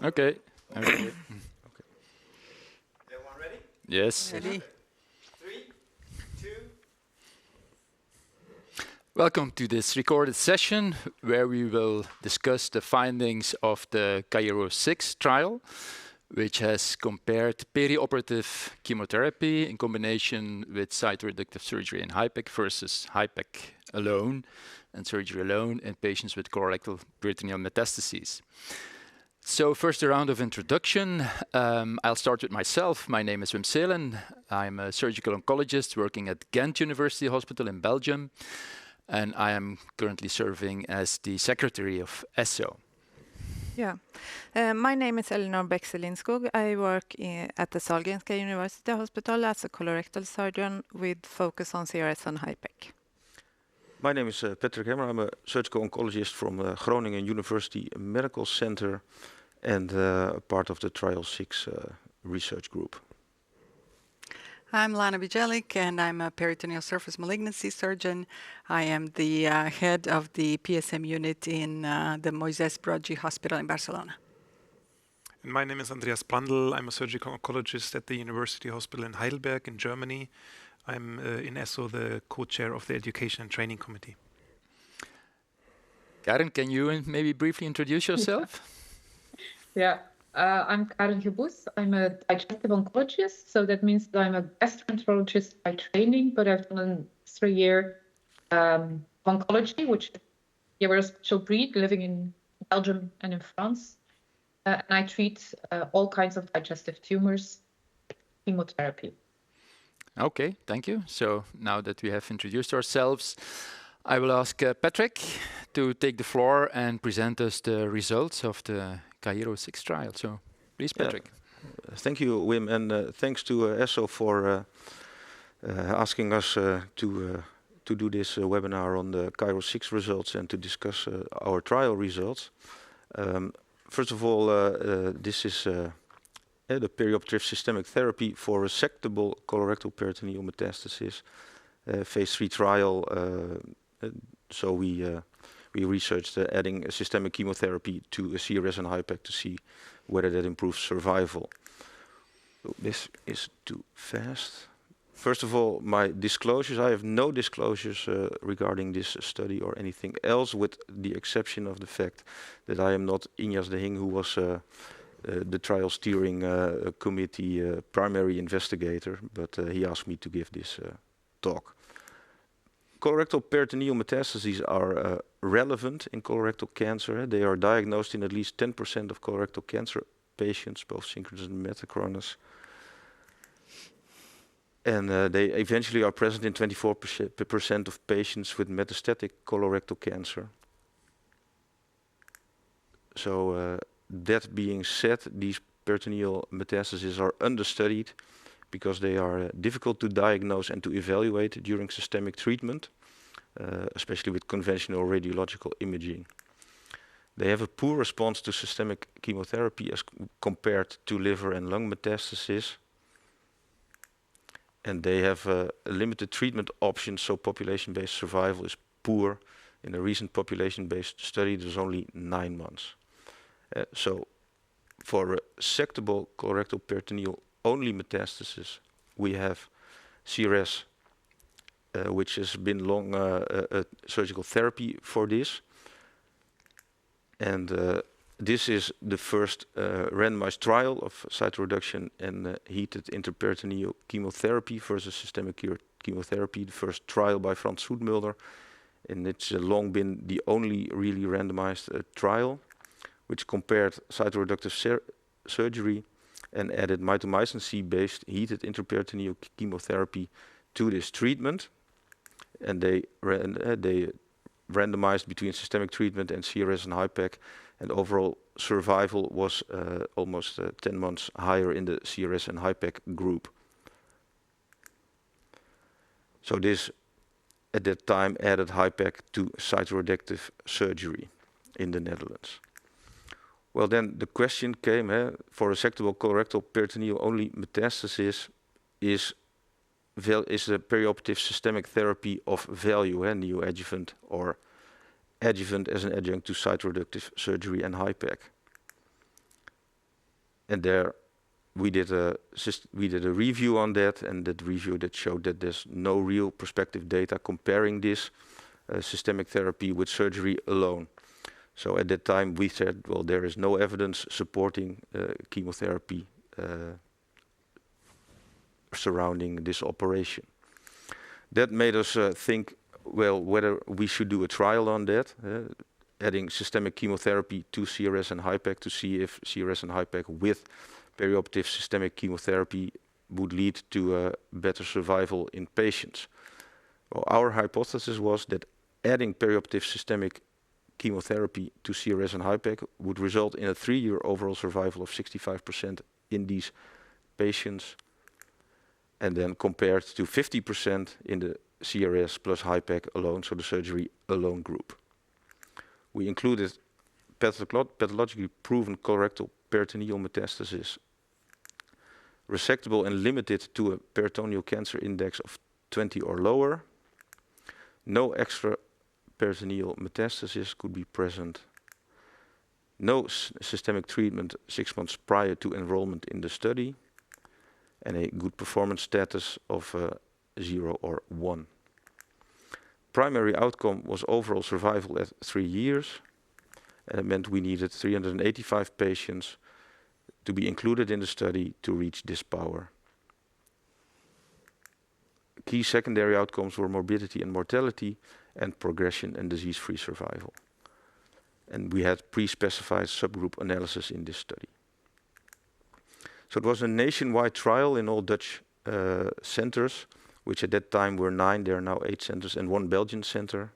Okay. Okay. Okay. Everyone ready? Yes. Ready? 3, 2. Welcome to this recorded session where we will discuss the findings of the CAIRO6 trial, which has compared perioperative chemotherapy in combination with cytoreductive surgery in HIPEC versus HIPEC alone and surgery alone in patients with colorectal peritoneal metastases. So first, a round of introduction. I'll start with myself. My name is Wim Seelen. I'm a surgical oncologist working at Ghent University Hospital in Belgium, and I am currently serving as the secretary of ESSO. Yeah. My name is Elinor Bexelinskog. I work at the Sahlgrenska University Hospital as a colorectal surgeon with focus on CRS and HIPEC. My name is Patrick Hemmer. I'm a surgical oncologist from Groningen University Medical Center and part of the CAIRO6 research group. I'm Lana Bijelic, and I'm a peritoneal surface malignancy surgeon. I am the head of the PSM unit in the Moisès Broggi Hospital in Barcelona. And my name is Andreas Brandl. I'm a surgical oncologist at the University Hospital in Heidelberg in Germany. I'm in ESSO the co-chair of the Education and Training Committee. Karen, can you maybe briefly introduce yourself? Yeah, I'm Karen Gebus. I'm a digestive oncologist, so that means that I'm a gastroenterologist by training, but I've done a 3-year oncology, which we're a special breed living in Belgium and in France. And I treat all kinds of digestive tumors, chemotherapy. Okay, thank you. So now that we have introduced ourselves, I will ask Patrick to take the floor and present us the results of the CAIRO6 trial. So please, Patrick. Yeah. Thank you, Wim, and thanks to ESSO for asking us to do this webinar on the CAIRO6 results and to discuss our trial results. First of all, this is the perioperative systemic therapy for resectable colorectal peritoneal metastasis, phase 3 trial. So we researched adding a systemic chemotherapy to a CRS and HIPEC to see whether that improves survival. So this is too fast. First of all, my disclosures. I have no disclosures regarding this study or anything else, with the exception of the fact that I am not Injas de Hing, who was the trial steering committee primary investigator, but he asked me to give this talk. Colorectal peritoneal metastases are relevant in colorectal cancer. They are diagnosed in at least 10% of colorectal cancer patients, both synchronous and metachronous. And they eventually are present in 24% of patients with metastatic colorectal cancer. So that being said, these peritoneal metastases are understudied because they are difficult to diagnose and to evaluate during systemic treatment, especially with conventional radiological imaging. They have a poor response to systemic chemotherapy as compared to liver and lung metastases. And they have limited treatment options, so population-based survival is poor. In a recent population-based study, it was only 9 months. So for resectable colorectal peritoneal only metastasis, we have CRS, which has been long surgical therapy for this. And this is the first randomized trial of cytoreduction and heated intraperitoneal chemotherapy versus systemic chemotherapy, the first trial by Frans Soetmulder. And it's long been the only really randomized trial, which compared cytoreductive surgery and added mitomycin C-based heated intraperitoneal chemotherapy to this treatment. And they randomized between systemic treatment and CRS and HIPEC, and overall survival was almost 10 months higher in the CRS and HIPEC group. So this, at that time, added HIPEC to cytoreductive surgery in the Netherlands. Well, then the question came, for resectable colorectal peritoneal only metastasis, is the perioperative systemic therapy of value, neoadjuvant or adjuvant as an adjunct to cytoreductive surgery and HIPEC? And there we did a review on that, and that review that showed that there's no real prospective data comparing this systemic therapy with surgery alone. So at that time we said, well, there is no evidence supporting chemotherapy surrounding this operation. That made us think, well, whether we should do a trial on that, adding systemic chemotherapy to CRS and HIPEC to see if CRS and HIPEC with perioperative systemic chemotherapy would lead to better survival in patients. Well, our hypothesis was that adding perioperative systemic chemotherapy to CRS and HIPEC would result in a 3-year overall survival of 65% in these patients, and then compared to 50% in the CRS plus HIPEC alone, so the surgery alone group. We included pathologically proven colorectal peritoneal metastasis, resectable and limited to a peritoneal cancer index of 20 or lower. No extra peritoneal metastasis could be present. No systemic treatment 6 months prior to enrollment in the study, and a good performance status of 0 or 1. Primary outcome was overall survival at 3 years, and it meant we needed 385 patients to be included in the study to reach this power. Key secondary outcomes were morbidity and mortality and progression and disease-free survival. And we had pre-specified subgroup analysis in this study. So it was a nationwide trial in all Dutch centers, which at that time were 9, there are now 8 centers, and 1 Belgian center.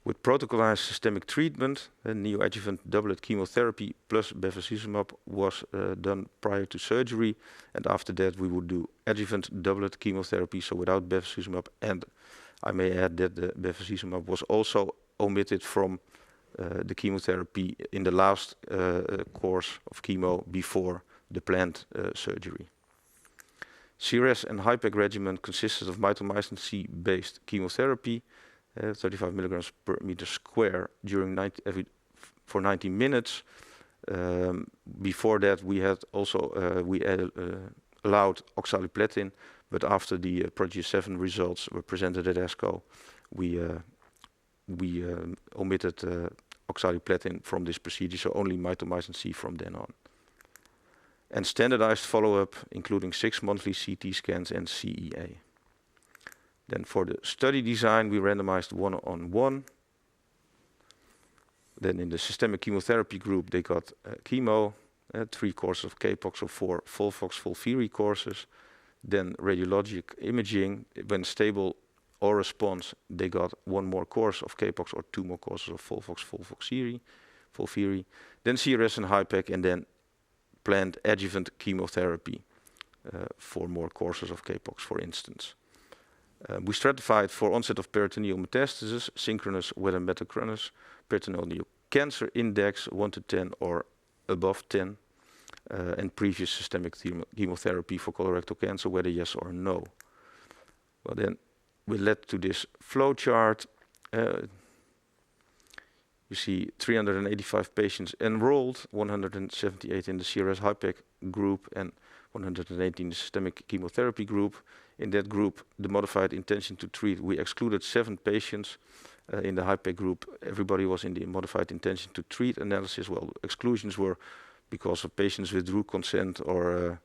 With protocolized systemic treatment, neoadjuvant doublet chemotherapy plus bevacizumab was done prior to surgery, and after that we would do adjuvant doublet chemotherapy, so without bevacizumab, and I may add that the bevacizumab was also omitted from the chemotherapy in the last course of chemo before the planned surgery. CRS and HIPEC regimen consisted of mitomycin C-based chemotherapy, 35 milligrams per meter square for 90 minutes. Before that, we had also allowed oxaliplatin, but after the Prodigy 7 results were presented at ESSO, we omitted oxaliplatin from this procedure, so only mitomycin C from then on. And standardized follow-up, including 6 monthly CT scans and CEA. Then for the study design, we randomized 1-on-1. Then in the systemic chemotherapy group, they got chemo, 3 courses of CAIRO6 or 4 FOLFOX FOLFIRI courses. Then radiologic imaging, when stable or response, they got 1 more course of CAIRO6 or 2 more courses of FOLFOX FOLFIRI. Then CRS and HIPEC, and then planned adjuvant chemotherapy, 4 more courses of CAIRO6, for instance. We stratified for onset of peritoneal metastasis, synchronous whether metachronous, peritoneal cancer index 1 to 10 or above 10, and previous systemic chemotherapy for colorectal cancer, whether yes or no. Well, then we led to this flow chart. You see 385 patients enrolled, 178 in the CRS HIPEC group and 118 in the systemic chemotherapy group. In that group, the modified intention to treat, we excluded 7 patients. In the HIPEC group, everybody was in the modified intention to treat analysis. Well, exclusions were because of patients withdrew consent, or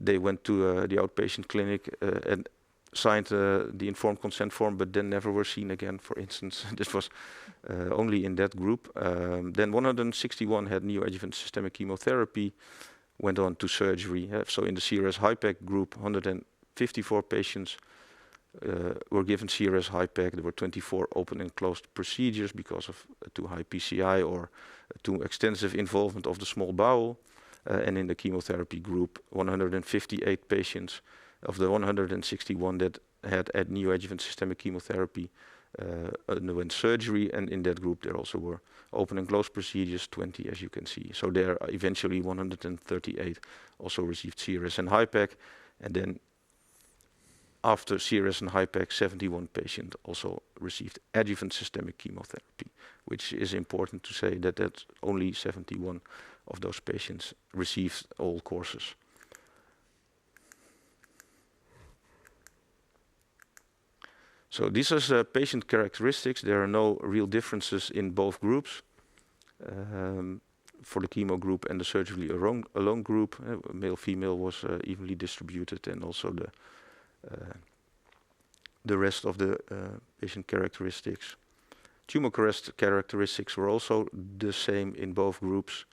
they went to the outpatient clinic and signed the informed consent form, but then never were seen again, for instance. This was only in that group. Then 161 had neoadjuvant systemic chemotherapy, went on to surgery. So in the CRS HIPEC group, 154 patients were given CRS HIPEC. There were 24 open and closed procedures because of too high PCI or too extensive involvement of the small bowel. And in the chemotherapy group, 158 patients of the 161 that had neoadjuvant systemic chemotherapy underwent surgery, and in that group there also were open and closed procedures, 20 as you can see. So there eventually 138 also received CRS and HIPEC, and then after CRS and HIPEC, 71 patients also received adjuvant systemic chemotherapy, which is important to say that that's only 71 of those patients received all courses. So these are patient characteristics. There are no real differences in both groups. For the chemo group and the surgically alone group, male-female was evenly distributed, and also the rest of the patient characteristics. Tumor characteristics were also the same in both groups.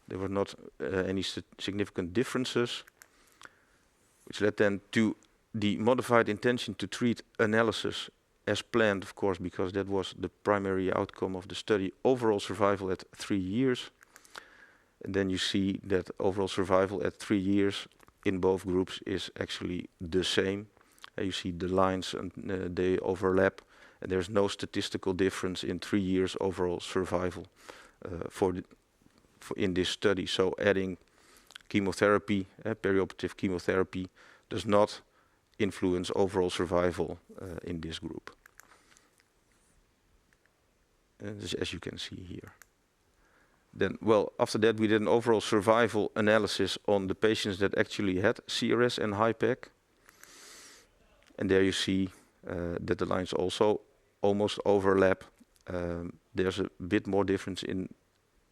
There were not any significant differences, which led then to the modified intention to treat analysis as planned, of course, because that was the primary outcome of the study, overall survival at 3 years. And then you see that overall survival at 3 years in both groups is actually the same. You see the lines and they overlap, and there's no statistical difference in 3 years overall survival in this study. So adding chemotherapy, perioperative chemotherapy, does not influence overall survival in this group, as you can see here. Then, well, after that we did an overall survival analysis on the patients that actually had CRS and HIPEC. And there you see that the lines also almost overlap. There's a bit more difference in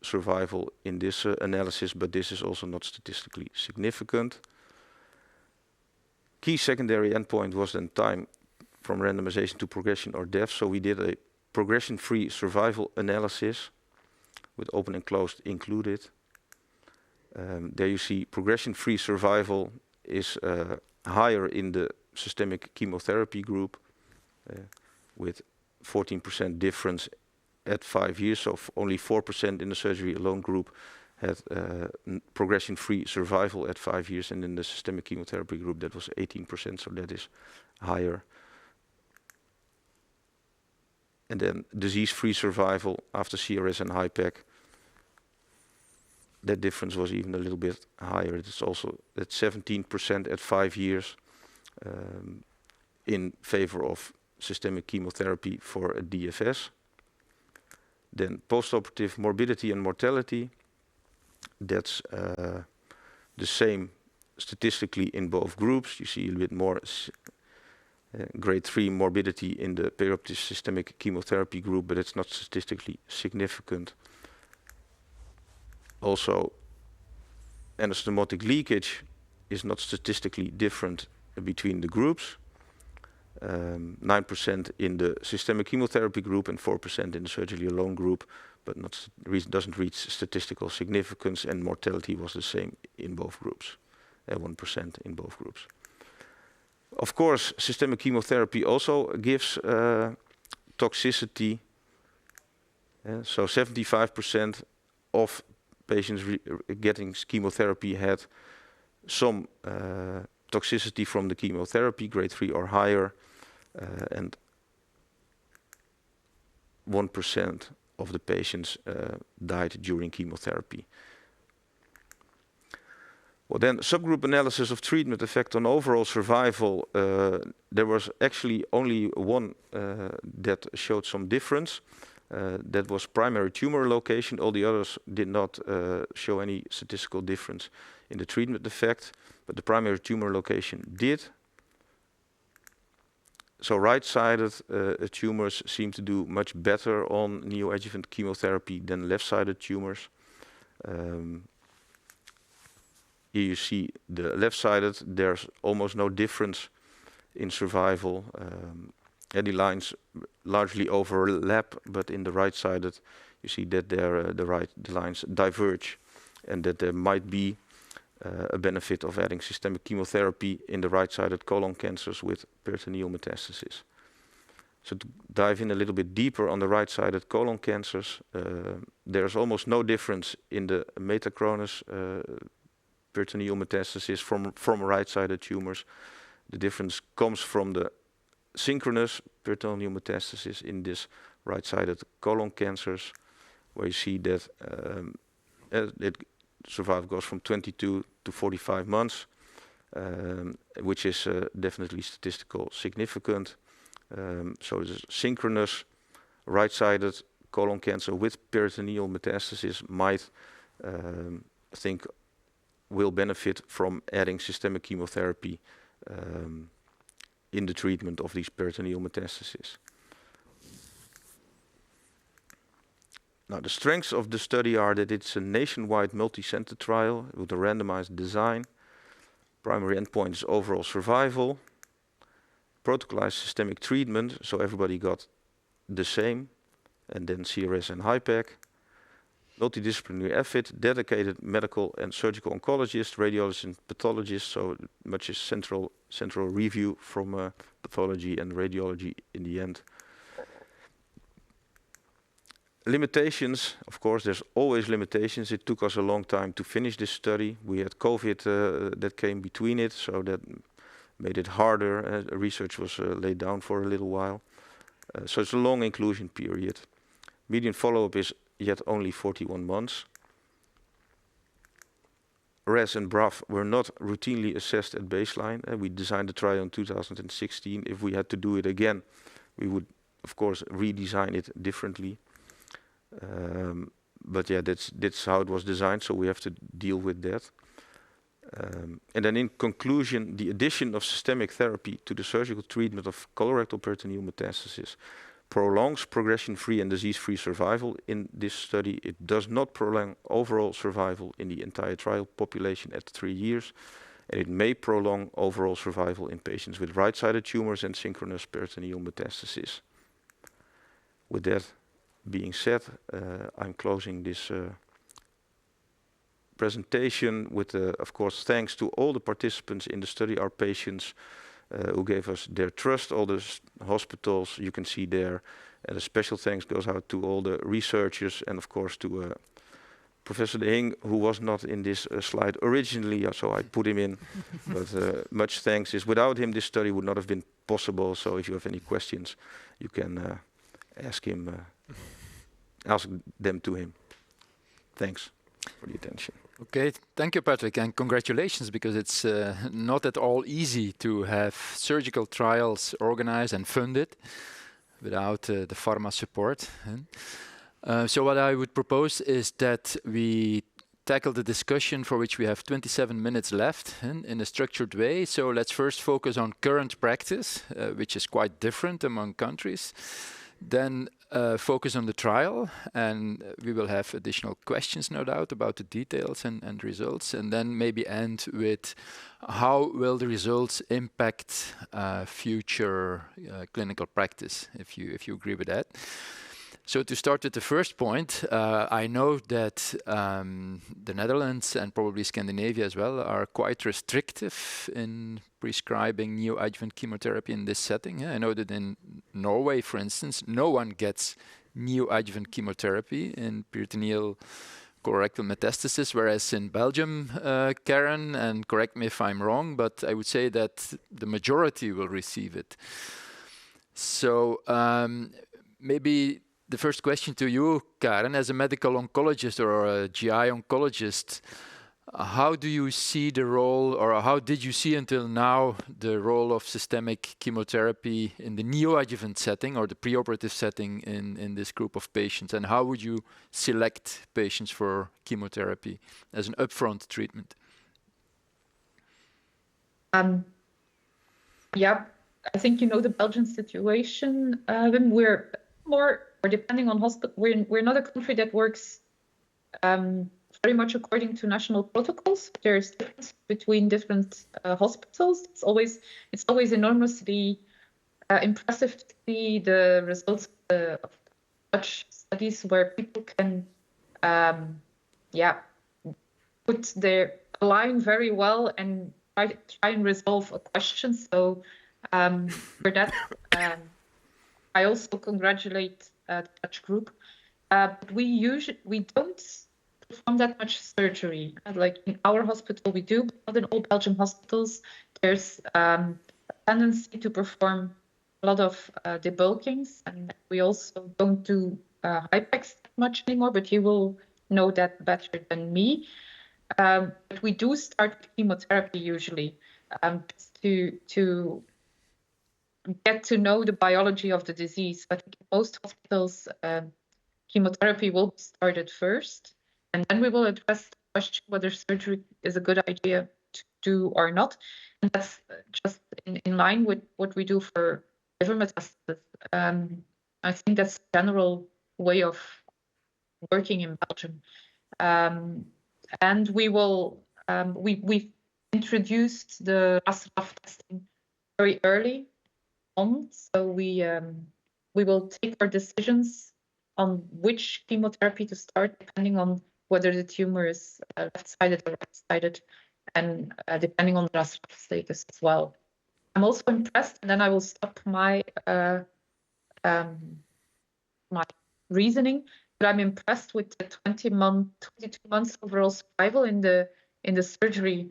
survival in this analysis, but this is also not statistically significant. Key secondary endpoint was then time from randomization to progression or death. So we did a progression-free survival analysis with open and closed included. There you see progression-free survival is higher in the systemic chemotherapy group with 14% difference at 5 years. So only 4% in the surgery alone group had progression-free survival at 5 years, and in the systemic chemotherapy group that was 18%, so that is higher. And then disease-free survival after CRS and HIPEC, that difference was even a little bit higher. It's also at 17% at 5 years in favor of systemic chemotherapy for a DFS. Then postoperative morbidity and mortality, that's the same statistically in both groups. You see a little bit more grade 3 morbidity in the perioperative systemic chemotherapy group, but it's not statistically significant. Also, anastomotic leakage is not statistically different between the groups. 9% in the systemic chemotherapy group and 4% in the surgery alone group, but doesn't reach statistical significance, and mortality was the same in both groups, 1% in both groups. Of course, systemic chemotherapy also gives toxicity. So 75% of patients getting chemotherapy had some toxicity from the chemotherapy, grade 3 or higher, and 1% of the patients died during chemotherapy. Well, then subgroup analysis of treatment effect on overall survival. There was actually only one that showed some difference. That was primary tumor location. All the others did not show any statistical difference in the treatment effect, but the primary tumor location did. So right-sided tumors seem to do much better on neoadjuvant chemotherapy than left-sided tumors. Here you see the left-sided, there's almost no difference in survival. The lines largely overlap, but in the right-sided, you see that the lines diverge, and that there might be a benefit of adding systemic chemotherapy in the right-sided colon cancers with peritoneal metastases. So to dive in a little bit deeper on the right-sided colon cancers, there's almost no difference in the metachronous peritoneal metastasis from right-sided tumors. The difference comes from the synchronous peritoneal metastasis in this right-sided colon cancers, where you see that survival goes from 22 to 45 months, which is definitely statistical significant. So the synchronous right-sided colon cancer with peritoneal metastasis might think will benefit from adding systemic chemotherapy in the treatment of these peritoneal metastases. Now, the strengths of the study are that it's a nationwide multi-center trial with a randomized design. Primary endpoint is overall survival. Protocolized systemic treatment, so everybody got the same, and then CRS and HIPEC. Multidisciplinary effort, dedicated medical and surgical oncologists, radiologists and pathologists, so much is central review from pathology and radiology in the end. Limitations, of course, there's always limitations. It took us a long time to finish this study. We had COVID that came between it, so that made it harder. Research was laid down for a little while. So it's a long inclusion period. Median follow-up is yet only 41 months. RAS and BRAF were not routinely assessed at baseline. We designed the trial in 2016. If we had to do it again, we would, of course, redesign it differently. But yeah, that's how it was designed, so we have to deal with that. And then in conclusion, the addition of systemic therapy to the surgical treatment of colorectal peritoneal metastasis prolongs progression-free and disease-free survival in this study. It does not prolong overall survival in the entire trial population at 3 years, and it may prolong overall survival in patients with right-sided tumors and synchronous peritoneal metastasis. With that being said, I'm closing this presentation with, of course, thanks to all the participants in the study, our patients who gave us their trust, all the hospitals you can see there. And a special thanks goes out to all the researchers and, of course, to Professor De Hing, who was not in this slide originally, so I put him in. But much thanks. Without him, this study would not have been possible. So if you have any questions, you can ask them to him. Thanks for the attention. Okay, thank you, Patrick, and congratulations, because it's not at all easy to have surgical trials organized and funded without the pharma support. So what I would propose is that we tackle the discussion, for which we have 27 minutes left, in a structured way. So let's first focus on current practice, which is quite different among countries. Then focus on the trial, and we will have additional questions, no doubt, about the details and results, and then maybe end with how will the results impact future clinical practice, if you agree with that. So to start with the first point, I know that the Netherlands and probably Scandinavia as well are quite restrictive in prescribing neoadjuvant chemotherapy in this setting. I know that in Norway, for instance, no one gets neoadjuvant chemotherapy in peritoneal colorectal metastasis, whereas in Belgium, Karen, and correct me if I'm wrong, but I would say that the majority will receive it. So maybe the first question to you, Karen, as a medical oncologist or a GI oncologist, how do you see the role, or how did you see until now the role of systemic chemotherapy in the neoadjuvant setting or the preoperative setting in this group of patients? And how would you select patients for chemotherapy as an upfront treatment? Yeah, I think you know the Belgian situation. We're more, or depending on hospital, we're not a country that works very much according to national protocols. There's difference between different hospitals. It's always enormously impressive to see the results of such studies where people can, align very well and try and resolve a question. So for that, I also congratulate the Dutch group. But we don't perform that much surgery. Like in our hospital, we do, but not in all Belgian hospitals. There's a tendency to perform a lot of debulkings, and we also don't do HIPECs that much anymore, but you will know that better than me. But we do start with chemotherapy usually to get to know the biology of the disease. But in most hospitals, chemotherapy will be started first, and then we will address the question whether surgery is a good idea to do or not. And that's just in line with what we do for liver metastasis. I think that's a general way of working in Belgium. And we've introduced the RAS-RAF testing very early on, so we will take our decisions on which chemotherapy to start depending on whether the tumor is left-sided or right-sided, and depending on the RAS-RAF status as well. I'm also impressed, and then I will stop my my reasoning. But I'm impressed with the 22 months overall survival in the surgery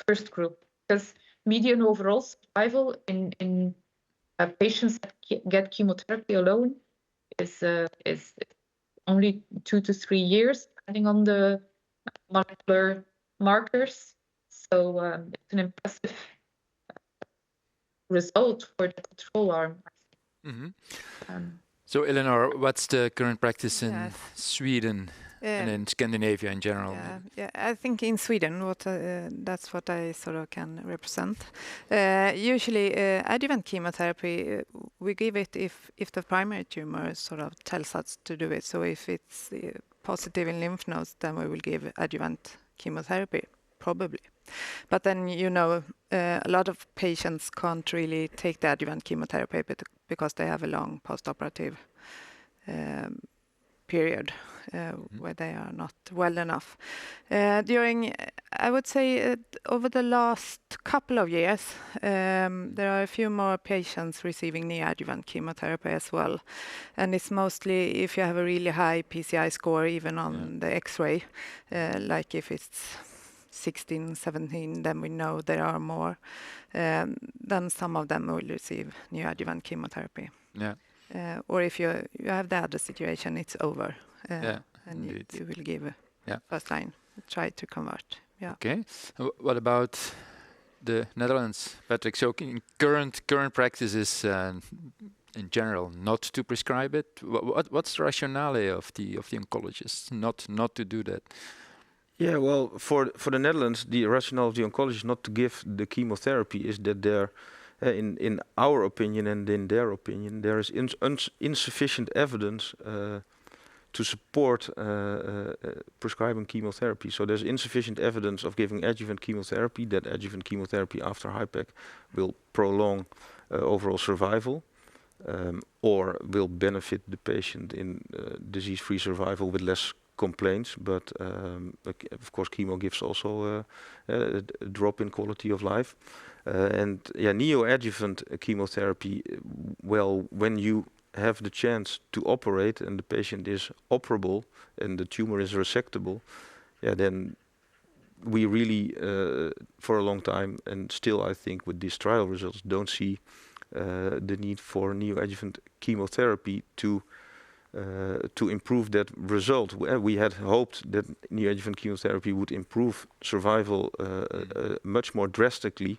first group, because median overall survival in patients that get chemotherapy alone is only 2 to 3 years, depending on the molecular markers. So it's an impressive result for the control arm. So, Eleanor, what's the current practice in Yes. Sweden and in Scandinavia in general? Yeah, I think in Sweden, that's what I sort of can represent. Usually, adjuvant chemotherapy, we give it if the primary tumor sort of tells us to do it. So if it's positive in lymph nodes, then we will give adjuvant chemotherapy, probably. But then, a lot of patients can't really take the adjuvant chemotherapy because they have a long post-operative period where they are not well enough. I would say, over the last couple of years, there are a few more patients receiving neoadjuvant chemotherapy as well. And it's mostly if you have a really high PCI score, even on the X-ray, like if it's 16, 17, then we know there are more. Then some of them will receive neoadjuvant chemotherapy. Yeah. Or if you have the other situation, it's over. Yeah, and indeed. you will give Yeah. first line, try to convert. Yeah. Okay. What about the Netherlands, Patrick? So current practice is in general not to prescribe it. What's the rationale of the oncologists not to do that? Yeah, well, for the Netherlands, the rationale of the oncologist not to give the chemotherapy is that there, in our opinion and in their opinion, there is insufficient evidence to support prescribing chemotherapy. So there's insufficient evidence of giving adjuvant chemotherapy, that adjuvant chemotherapy after HIPEC will prolong overall survival, or will benefit the patient in disease-free survival with less complaints, but of course chemo gives also a drop in quality of life. And neoadjuvant chemotherapy, well, when you have the chance to operate and the patient is operable and the tumor is resectable, then we really, for a long time, and still I think with these trial results, don't see the need for neoadjuvant chemotherapy to improve that result. We had hoped that neoadjuvant chemotherapy would improve survival much more drastically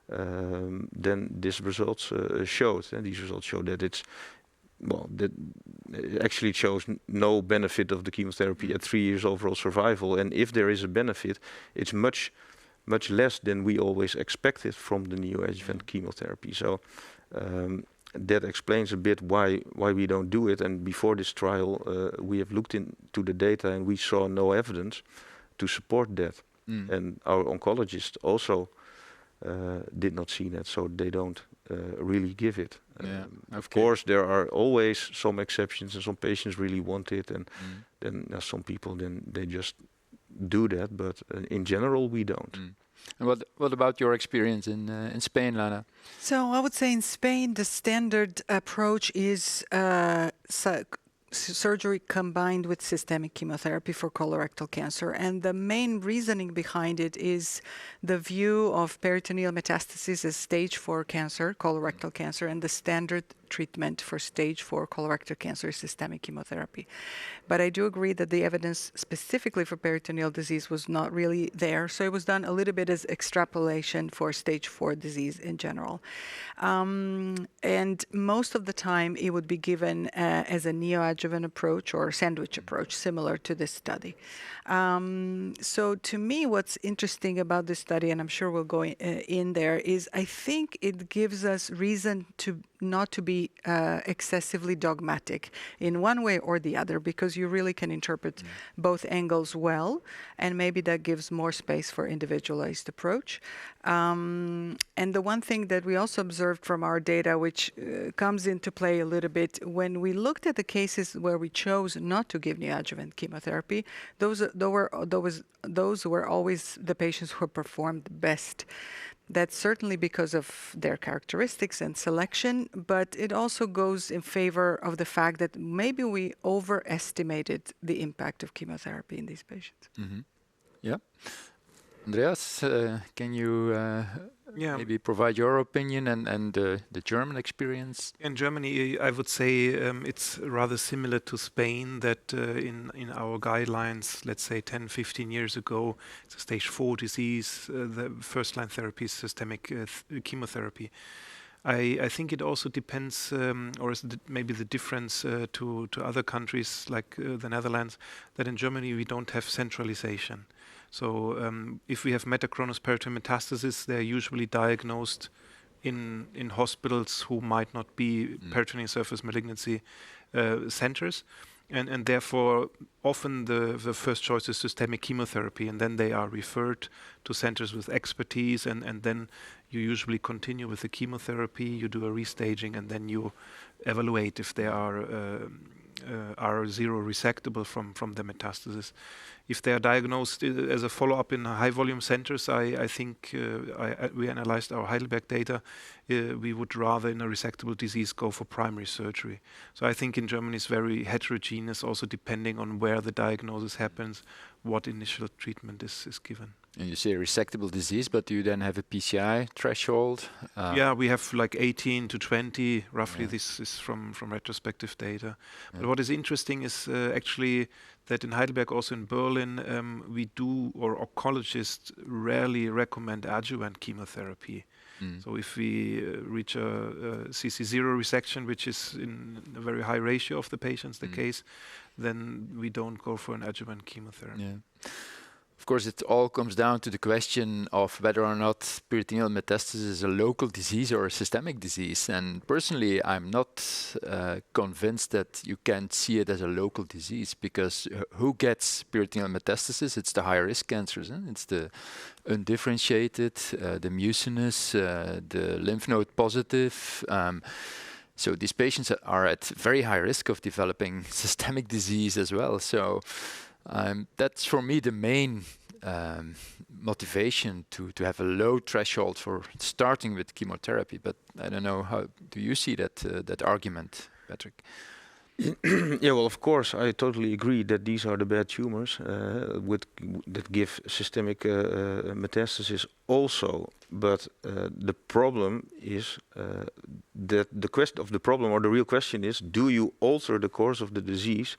than these results showed. And these results show that that actually it shows no benefit of the chemotherapy at 3 years overall survival. And if there is a benefit, it's much less than we always expected from the neoadjuvant chemotherapy. So that explains a bit why we don't do it. And before this trial, we have looked into the data and we saw no evidence to support that. And our oncologists also did not see that, so they don't really give it. Of course, there are always some exceptions, and some patients really want it, and then some people they just do that. But in general, we don't. And what about your experience in Spain, Lana? So I would say in Spain, the standard approach is surgery combined with systemic chemotherapy for colorectal cancer. And the main reasoning behind it is the view of peritoneal metastases as stage 4 cancer, colorectal cancer, and the standard treatment for stage 4 colorectal cancer is systemic chemotherapy. But I do agree that the evidence specifically for peritoneal disease was not really there. So it was done a little bit as extrapolation for stage 4 disease in general. And most of the time it would be given as a neoadjuvant approach or sandwich approach, similar to this study. So to me, what's interesting about this study, and I'm sure we'll go in there, is I think it gives us reason to not to be excessively dogmatic in one way or the other, because you really can interpret both angles well, and maybe that gives more space for individualized approach. And the one thing that we also observed from our data, which comes into play a little bit, when we looked at the cases where we chose not to give neoadjuvant chemotherapy, those were always the patients who performed best. That's certainly because of their characteristics and selection, but it also goes in favor of the fact that maybe we overestimated the impact of chemotherapy in these patients. Yeah. Andreas, can you maybe provide your opinion and the German experience? In Germany, I would say it's rather similar to Spain, that in our guidelines, let's say 10, 15 years ago, it's a stage 4 disease. The first-line therapy is systemic chemotherapy. I think it also depends, or is maybe the difference to other countries like the Netherlands, that in Germany we don't have centralization. So if we have metachronous peritoneal metastasis, they're usually diagnosed in hospitals who might not be peritoneal surface malignancy centers. And therefore, often the first choice is systemic chemotherapy, and then they are referred to centers with expertise, and then you usually continue with the chemotherapy, you do a restaging, and then you evaluate if they are zero resectable from the metastasis. If they are diagnosed as a follow-up in high volume centers, I think we analyzed our Heidelberg data, we would rather in a resectable disease go for primary surgery. So I think in Germany it's very heterogeneous, also depending on where the diagnosis happens, what initial treatment is given. And you say resectable disease, but do you then have a PCI threshold? Yeah, we have like 18 to 20, roughly. This is from retrospective data. But what is interesting is actually that in Heidelberg, also in Berlin, we do, or oncologists rarely recommend adjuvant chemotherapy. So if we reach a CC0 resection, which is in a very high ratio of the patients, the case, then we don't go for an adjuvant chemotherapy. Yeah. Of course, it all comes down to the question of whether or not peritoneal metastasis is a local disease or a systemic disease. And personally, I'm not convinced that you can see it as a local disease, because who gets peritoneal metastasis? It's the high-risk cancers. It's the undifferentiated, the mucinous, the lymph node positive. So these patients are at very high risk of developing systemic disease as well. So that's for me the main motivation to have a low threshold for starting with chemotherapy. But I don't know, how do you see that argument, Patrick? Yeah, well, of course, I totally agree that these are the bad tumors that give systemic metastasis also. But the problem is that the real question is, do you alter the course of the disease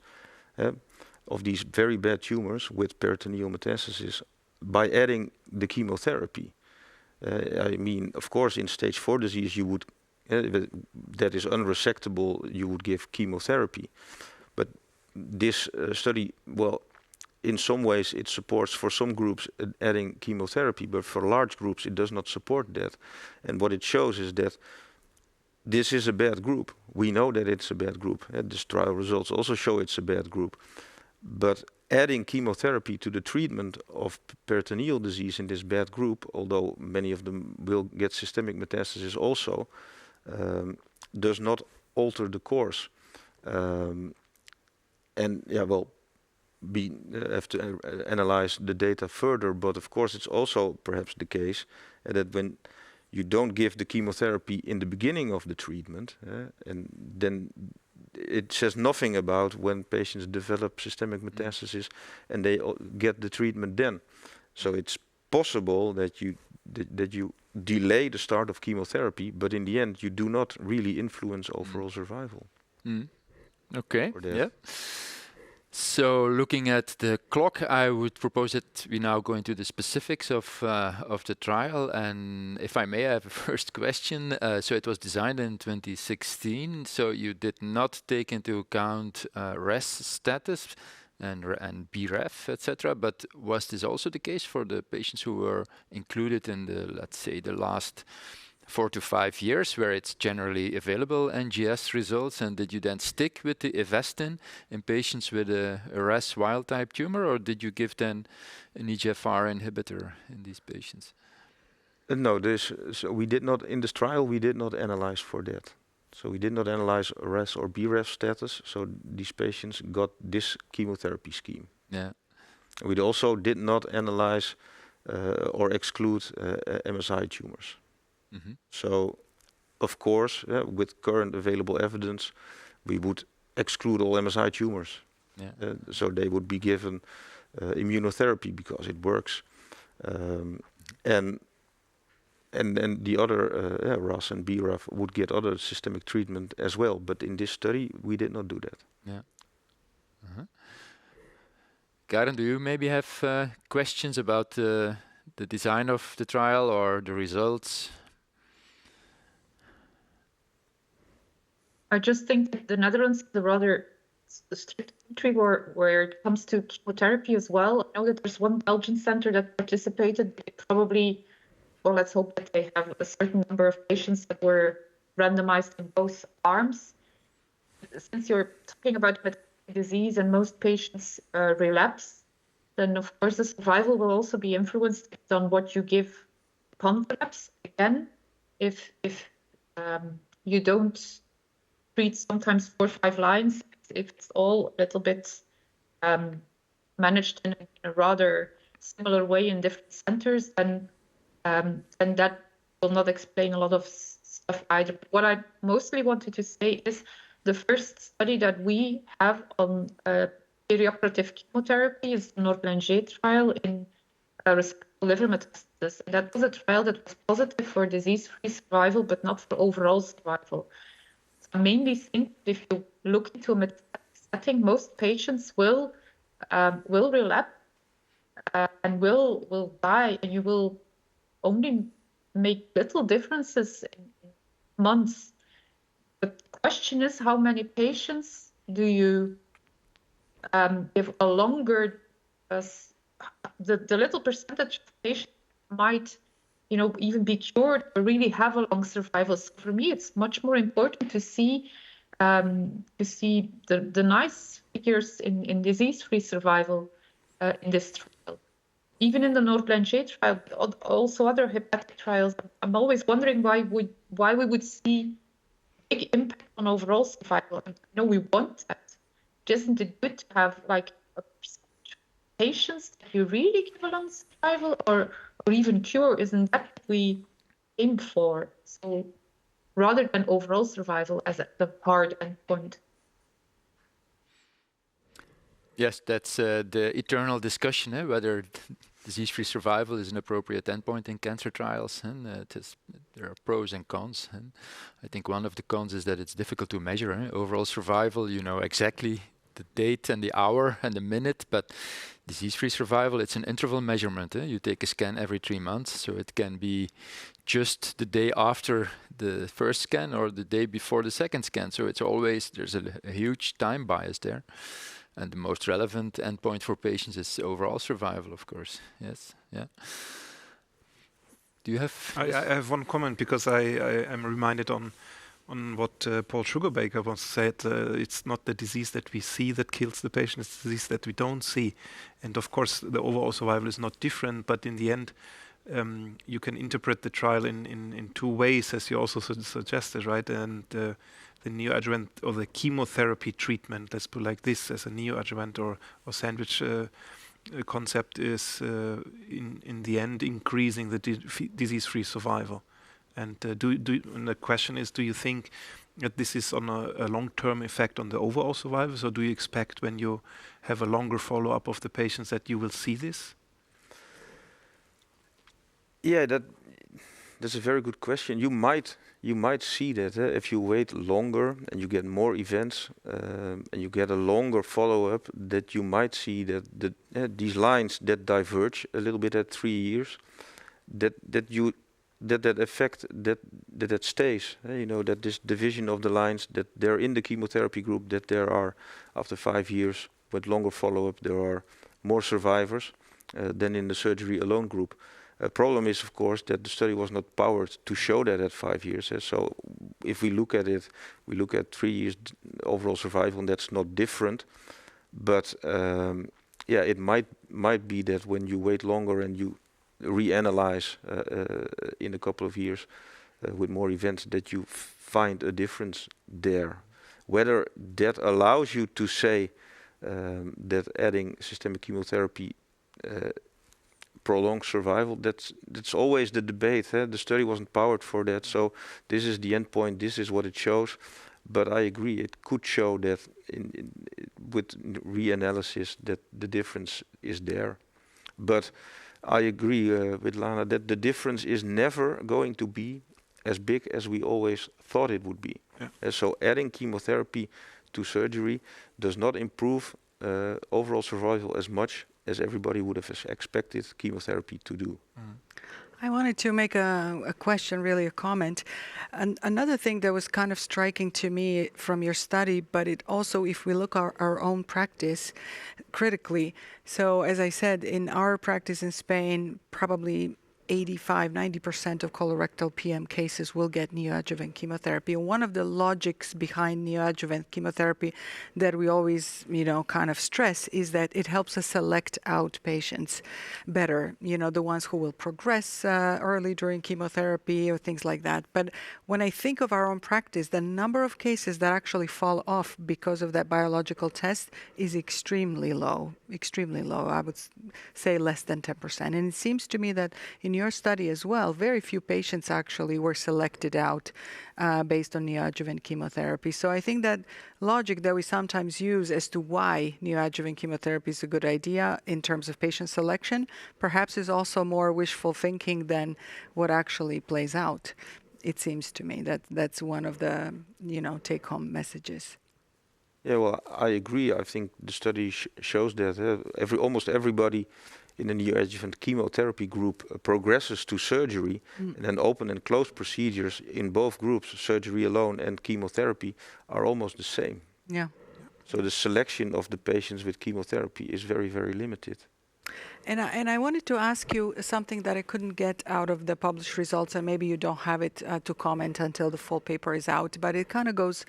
of these very bad tumors with peritoneal metastasis by adding the chemotherapy? I mean, of course, in stage 4 disease, you would that is unresectable, you would give chemotherapy. But this study, well, in some ways it supports for some groups adding chemotherapy, but for large groups it does not support that. And what it shows is that this is a bad group. We know that it's a bad group. This trial results also show it's a bad group. But adding chemotherapy to the treatment of peritoneal disease in this bad group, although many of them will get systemic metastasis also, does not alter the course. And yeah, well, we have to analyze the data further, but of course it's also perhaps the case that when you don't give the chemotherapy in the beginning of the treatment, and then it says nothing about when patients develop systemic metastasis and they get the treatment then. So it's possible that you delay the start of chemotherapy, but in the end, you do not really influence overall survival. Okay, for that. yeah. So looking at the clock, I would propose that we now go into the specifics of the trial. And if I may, I have a first question. So it was designed in 2016. So you did not take into account RES status and BRAF, etc. But was this also the case for the patients who were included in the, let's say, the last 4 to 5 years, where it's generally available NGS results? And did you then stick with the Avastin in patients with a RAS wild-type tumor, or did you give then an EGFR inhibitor in these patients? No, so we did not, in this trial, we did not analyze for that. So we did not analyze RAS or BRAF status, so these patients got this chemotherapy scheme. Yeah. We also did not analyze or exclude MSI tumors. So, of course, with current available evidence, we would exclude all MSI tumors. Yeah. So they would be given immunotherapy because it works. And the other RAS and BRAF would get other systemic treatment as well. But in this study, we did not do that. Yeah. Karen, do you maybe have questions about the design of the trial or the results? I just think that the Netherlands is a rather strict country where it comes to chemotherapy as well. I know that there's one Belgian center that participated. They probably, well, let's hope that they have a certain number of patients that were randomized in both arms. Since you're talking about metastatic disease and most patients relapse, then of course the survival will also be influenced on what you give upon relapse. Again, if you don't treat sometimes 4 or 5 lines, if it's all a little bit managed in a rather similar way in different centers, then that will not explain a lot of stuff either. What I mostly wanted to say is the first study that we have on perioperative chemotherapy is the Nordlanger trial in resectable liver metastasis. And that was a trial that was positive for disease-free survival, but not for overall survival. I mainly think if you look into a metastatic setting, most patients will relapse and will die, and you will only make little differences in months. But the question is, how many patients do you give a longer? The little percentage of patients might, even be cured or really have a long survival. So for me, it's much more important to see the nice figures in disease-free survival in this trial. Even in the Nordlanger trial, also other hepatic trials, I'm always wondering why we would see big impact on overall survival. And we want that. Isn't it good to have like a percentage of patients that you really give a long survival or even cure? Isn't that what we aim for? So rather than overall survival as the hard endpoint. Yes, that's the eternal discussion, whether disease-free survival is an appropriate endpoint in cancer trials. And there are pros and cons. And I think one of the cons is that it's difficult to measure. Overall survival, you know exactly the date and the hour and the minute, but disease-free survival, it's an interval measurement. You take a scan every 3 months, so it can be just the day after the first scan or the day before the second scan. So it's always, there's a huge time bias there. And the most relevant endpoint for patients is overall survival, of course. Yes, yeah. Do you have? I have one comment because I am reminded on what Paul Sugarbaker once said. It's not the disease that we see that kills the patient; it's the disease that we don't see. And of course, the overall survival is not different. But in the end, you can interpret the trial in 2 ways, as you also suggested, right? And the neoadjuvant or the chemotherapy treatment, let's put it like this, as a neoadjuvant or sandwich concept is in the end increasing the disease-free survival. And and the question is, do you think that this is on a long-term effect on the overall survival? So do you expect when you have a longer follow-up of the patients that you will see this? Yeah, That's a very good question. You might see that if you wait longer and you get more events and you get a longer follow-up, that you might see that these lines that diverge a little bit at 3 years, that effect that stays. You know, that this division of the lines, that they're in the chemotherapy group, that there are after 5 years with longer follow-up there are more survivors than in the surgery alone group. Problem is, of course, that the study was not powered to show that at 5 years. So if we look at it, we look at 3 years overall survival, and that's not different. But yeah, it might be that when you wait longer and you reanalyze in a couple of years with more events, that you find a difference there. Whether that allows you to say that adding systemic chemotherapy prolonged survival, that's always the debate. The study wasn't powered for that, so this is the endpoint, this is what it shows. But I agree, it could show that with reanalysis that the difference is there. But I agree with Lana that the difference is never going to be as big as we always thought it would be. Yeah. So adding chemotherapy to surgery does not improve overall survival as much as everybody would have expected chemotherapy to do. I wanted to make a question, really a comment. Another thing that was kind of striking to me from your study, but it also, if we look at our own practice critically, so as I said, in our practice in Spain, probably 85-90% of colorectal PM cases will get neoadjuvant chemotherapy. And one of the logics behind neoadjuvant chemotherapy that we always, kind of stress is that it helps us select out patients better, the ones who will progress early during chemotherapy or things like that. But when I think of our own practice, the number of cases that actually fall off because of that biological test is extremely low. I would say less than 10%. And it seems to me that in your study as well, very few patients actually were selected out based on neoadjuvant chemotherapy. So I think that logic that we sometimes use as to why neoadjuvant chemotherapy is a good idea in terms of patient selection, perhaps is also more wishful thinking than what actually plays out. It seems to me that that's one of the, take-home messages. Yeah, well, I agree. I think the study shows that almost everybody in the neoadjuvant chemotherapy group progresses to surgery, and then open and closed procedures in both groups, surgery alone and chemotherapy, are almost the same. Yeah. So the selection of the patients with chemotherapy is very, very limited. And I wanted to ask you something that I couldn't get out of the published results, and maybe you don't have it to comment until the full paper is out, but it kind of goes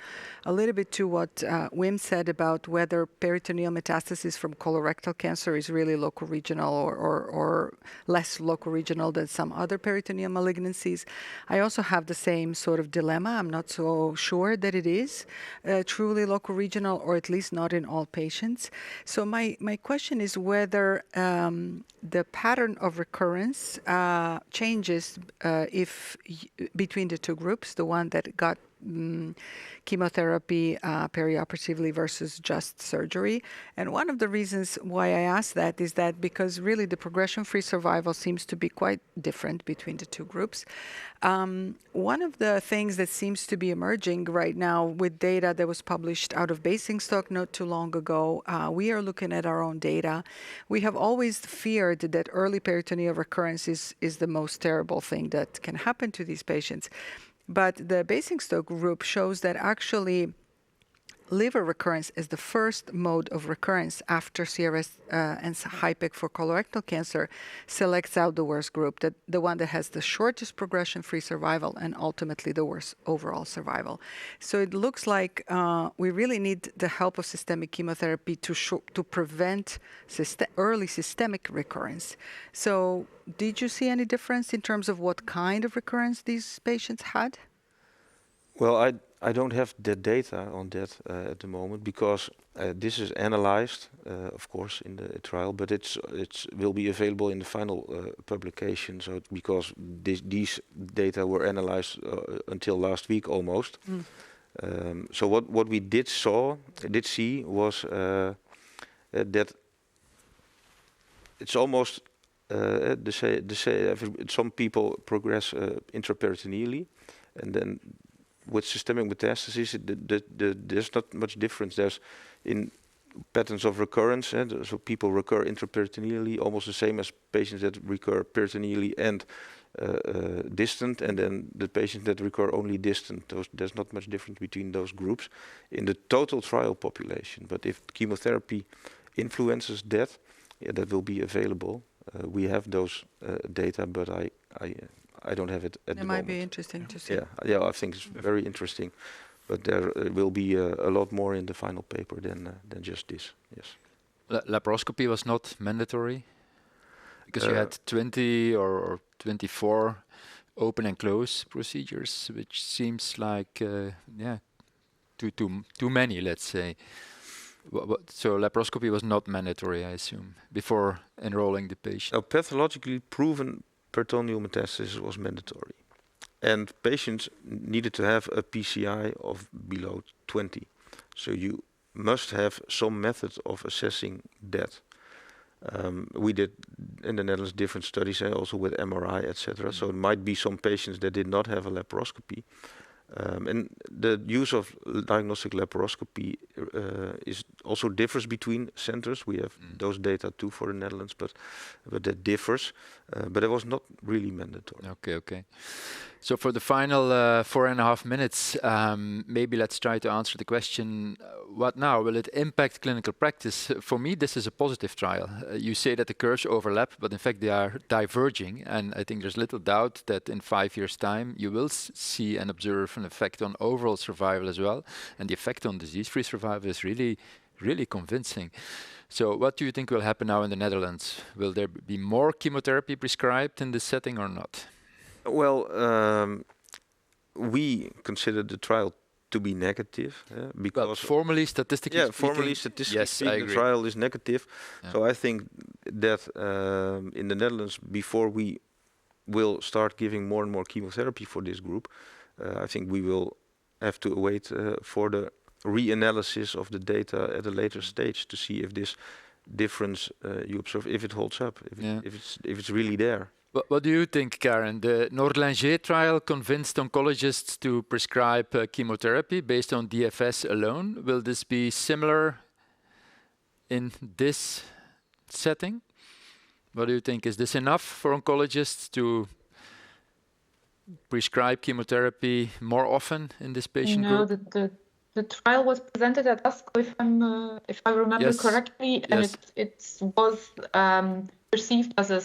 a little bit to what Wim said about whether peritoneal metastasis from colorectal cancer is really local regional or less local regional than some other peritoneal malignancies. I also have the same sort of dilemma. I'm not so sure that it is truly local regional, or at least not in all patients. So my question is whether the pattern of recurrence changes if between the two groups, the one that got chemotherapy perioperatively versus just surgery. And one of the reasons why I ask that is that because really the progression-free survival seems to be quite different between the two groups. One of the things that seems to be emerging right now with data that was published out of Basingstoke not too long ago, we are looking at our own data. We have always feared that early peritoneal recurrence is the most terrible thing that can happen to these patients. But the Basingstoke group shows that actually liver recurrence is the first mode of recurrence after CRS and HIPEC for colorectal cancer selects out the worst group, the one that has the shortest progression-free survival and ultimately the worst overall survival. So it looks like we really need the help of systemic chemotherapy to prevent early systemic recurrence. So did you see any difference in terms of what kind of recurrence these patients had? Well, I don't have the data on that at the moment because this is analyzed, of course, in the trial, but it will be available in the final publication. So because these data were analyzed until last week almost. So what we did see was that it's almost some people progress intraperitoneally, and then with systemic metastases, there's not much difference. There's in patterns of recurrence, so people recur intraperitoneally, almost the same as patients that recur peritoneally and distant, and then the patients that recur only distant. There's not much difference between those groups in the total trial population. But if chemotherapy influences that, that will be available. We have those data, but I don't have it at the moment. It might be interesting to see. Yeah, I think it's very interesting. But there will be a lot more in the final paper than just this. Yes. Laparoscopy was not mandatory because you had 20 or 24 open and close procedures, which seems like too many, let's say. So laparoscopy was not mandatory, I assume, before enrolling the patient. Pathologically proven peritoneal metastasis was mandatory. And patients needed to have a PCI of below 20. So you must have some method of assessing that. We did in the Netherlands different studies, also with MRI, etc. So it might be some patients that did not have a laparoscopy. And the use of diagnostic laparoscopy also differs between centers. We have those data too for the Netherlands, but that differs. But it was not really mandatory. Okay. So for the final 4.5 minutes, maybe let's try to answer the question, what now? Will it impact clinical practice? For me, this is a positive trial. You say that the curves overlap, but in fact they are diverging. And I think there's little doubt that in 5 years' time, you will see and observe an effect on overall survival as well. And the effect on disease-free survival is really, really convincing. So what do you think will happen now in the Netherlands? Will there be more chemotherapy prescribed in this setting or not? Well, we consider the trial to be negative because formally, statistically speaking, the trial is negative. Yeah. So I think that in the Netherlands, before we will start giving more and more chemotherapy for this group, I think we will have to wait for the reanalysis of the data at a later stage to see if this difference you observe, if it holds up, if it's really there. What do you think, Karen? The Noorlanger trial convinced oncologists to prescribe chemotherapy based on DFS alone. Will this be similar in this setting? What do you think? Is this enough for oncologists to prescribe chemotherapy more often in this patient group? The trial was presented at ESSO, if I remember correctly, and it was perceived as a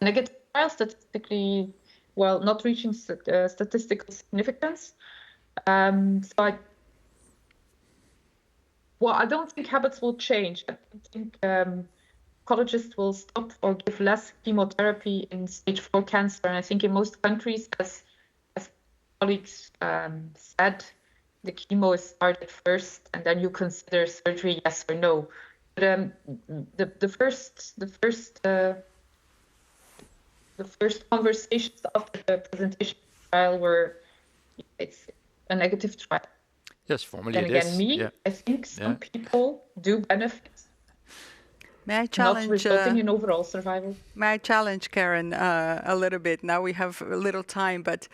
negative trial, statistically, not reaching statistical significance. I don't think habits will change. I think oncologists will stop or give less chemotherapy in stage 4 cancer. And I think in most countries, as colleagues said, the chemo is started first, and then you consider surgery, yes or no. But the first conversations after the presentation of the trial it's a negative trial. Yes, formally and it again, is. I think some people do benefit. May I challenge? Not resulting in overall survival. May I challenge Karen a little bit? Now we have a little time, but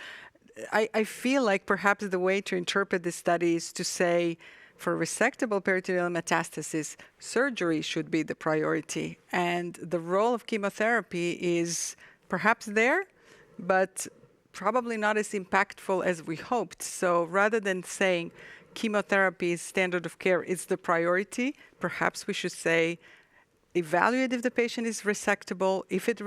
I feel like perhaps the way to interpret this study is to say, for resectable peritoneal metastasis, surgery should be the priority, and the role of chemotherapy is perhaps there, but probably not as impactful as we hoped. So rather than saying chemotherapy is standard of care, it's the priority, perhaps we should say evaluate if the patient is resectable. If it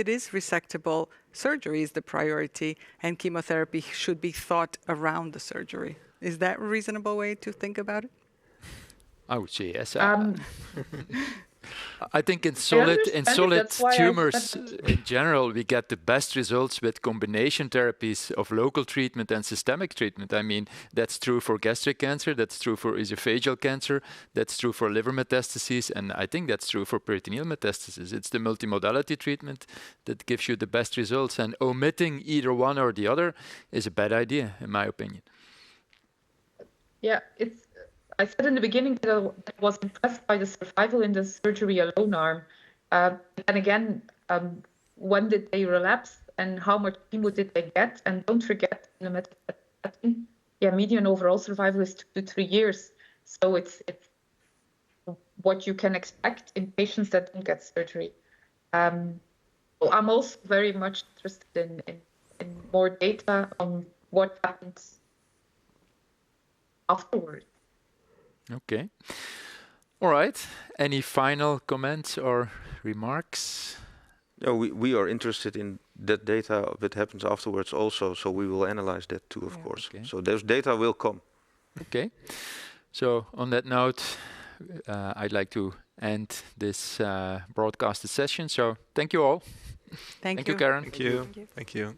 is resectable, surgery is the priority, and chemotherapy should be thought around the surgery. Is that a reasonable way to think about it? I would say yes. I think in solid tumors in general, we get the best results with combination therapies of local treatment and systemic treatment. I mean, that's true for gastric cancer, that's true for esophageal cancer, that's true for liver metastases, and I think that's true for peritoneal metastases. It's the multimodality treatment that gives you the best results, and omitting either one or the other is a bad idea, in my opinion. Yeah, I said in the beginning that I was impressed by the survival in the surgery alone arm. And again, when did they relapse and how much chemo did they get. And don't forget, in a metastatic setting, median overall survival is 2 to 3 years. So it's what you can expect in patients that don't get surgery. So I'm also very much interested in more data on what happens afterward. Okay. All right. Any final comments or remarks? No, we are interested in that data that happens afterwards also, so we will analyze that too, of course. Okay. So those data will come. Okay. So on that note, I'd like to end this broadcasted session. So thank you all. Thank you, you. Karen. Thank you. Thank you. Thank you.